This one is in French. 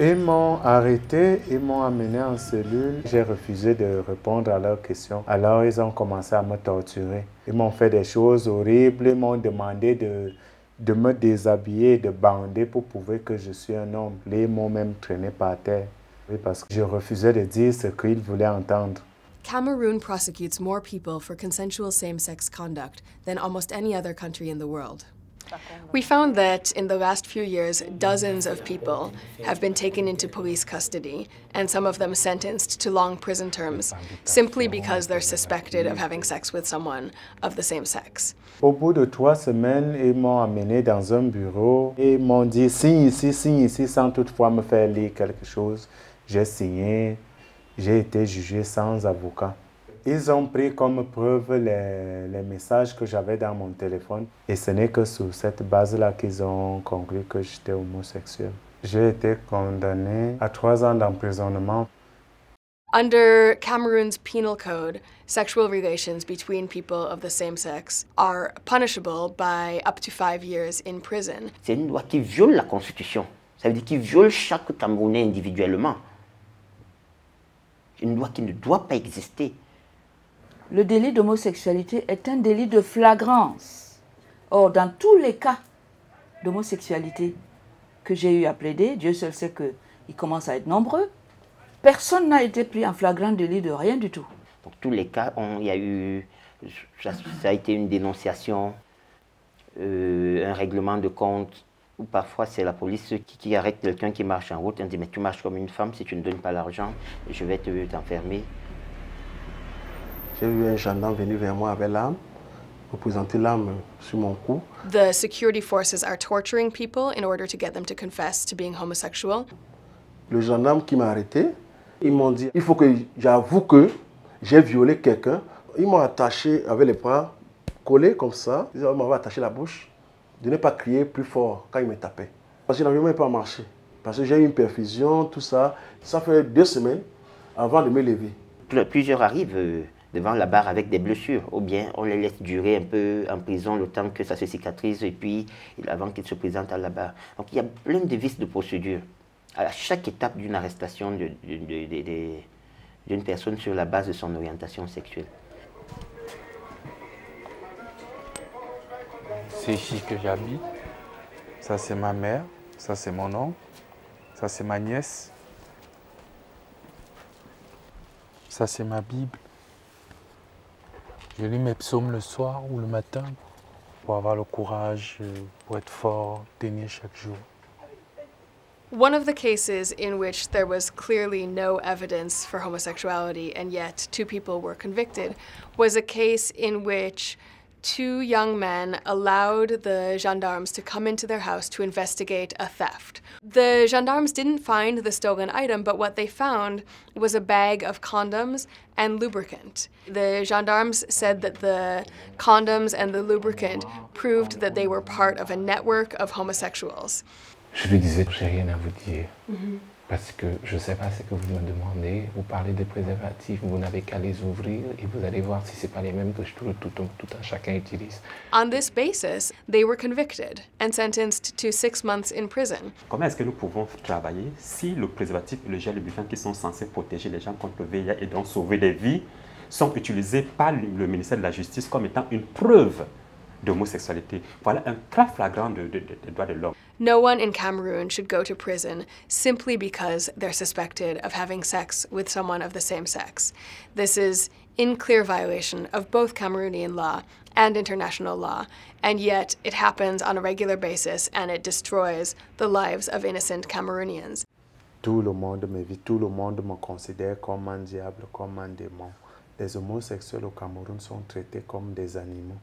Ils m'ont arrêté, ils m'ont amené en cellule. J'ai refusé de répondre à leurs questions. Alors ils ont commencé à me torturer. Ils m'ont fait des choses horribles. Ils m'ont demandé de me déshabiller, de bander pour prouver que je suis un homme. Ils m'ont même traîné par terre. Oui, parce que je refusais de dire ce qu'ils voulaient entendre. Cameroon prosecutes more people for consensual same-sex conduct than almost any other country in the world. We found that in the last few years, dozens of people have been taken into police custody, and some of them sentenced to long prison terms, simply because they're suspected of having sex with someone of the same sex. Au bout de 3 semaines, ils m'ont amené dans un bureau et m'ont dit signe ici, sans toutefois me faire lire quelque chose. J'ai signé, j'ai été jugé sans avocat. Ils ont pris comme preuve les messages que j'avais dans mon téléphone. Et ce n'est que sur cette base-là qu'ils ont conclu que j'étais homosexuel. J'ai été condamné à 3 ans d'emprisonnement. Under Cameroon's penal code, sexual relations between people of the same sex are punishable by up to 5 years in prison. C'est une loi qui viole la Constitution. Ça veut dire qu'il viole chaque Camerounais individuellement. Une loi qui ne doit pas exister. Le délit d'homosexualité est un délit de flagrance. Or, dans tous les cas d'homosexualité que j'ai eu à plaider, Dieu seul sait qu'ils commencent à être nombreux, personne n'a été pris en flagrant délit de rien du tout. Dans tous les cas, il y a eu, ça a été une dénonciation, un règlement de compte, ou parfois c'est la police qui arrête quelqu'un qui marche en route et dit « mais tu marches comme une femme, si tu ne donnes pas l'argent, je vais t'enfermer ». J'ai vu un gendarme venir vers moi avec l'arme, me présenter l'arme sur mon cou. The security forces are torturing people in order to get them to confess to being homosexual. Le gendarme qui m'a arrêté, ils m'ont dit, il faut que j'avoue que j'ai violé quelqu'un. Ils m'ont attaché avec les bras collés comme ça. Ils m'avaient attaché la bouche, de ne pas crier plus fort quand ils me tapaient. Parce que je n'avais même pas marché. Parce que j'ai eu une perfusion, tout ça. Ça fait 2 semaines avant de me lever. Plusieurs arrivent devant la barre avec des blessures, ou bien on les laisse durer un peu en prison le temps que ça se cicatrise et puis avant qu'ils se présentent à la barre. Donc il y a plein de vices de procédure. À chaque étape d'une arrestation d'une personne sur la base de son orientation sexuelle. C'est ici que j'habite. Ça c'est ma mère, ça c'est mon oncle, ça c'est ma nièce. Ça c'est ma Bible. Je lis mes psaumes le soir ou le matin pour avoir le courage, pour être fort, tenir chaque jour. One of the cases in which there was clearly no evidence for homosexuality and yet 2 people were convicted was a case in which 2 young men allowed the gendarmes to come into their house to investigate a theft. The gendarmes didn't find the stolen item, but what they found was a bag of condoms and lubricant. The gendarmes said that the condoms and the lubricant proved that they were part of a network of homosexuals. Je lui disais, j'ai rien à vous dire, parce que je ne sais pas ce que vous me demandez. Vous parlez des préservatifs, vous n'avez qu'à les ouvrir et vous allez voir si ce n'est pas les mêmes que tout un chacun utilise. On this basis, they were convicted and sentenced to 6 months in prison. Comment est-ce que nous pouvons travailler si le préservatif et le gel lubrifiant qui sont censés protéger les gens contre le VIH et donc sauver des vies sont utilisés par le ministère de la Justice comme étant une preuve d'homosexualité? Voilà un cas flagrant des droits de l'homme. No one in Cameroon should go to prison simply because they're suspected of having sex with someone of the same sex. This is in clear violation of both Cameroonian law and international law, and yet it happens on a regular basis and it destroys the lives of innocent Cameroonians. Tout le monde m'évite, tout le monde me considère comme un diable, comme un démon. Les homosexuels au Cameroun sont traités comme des animaux.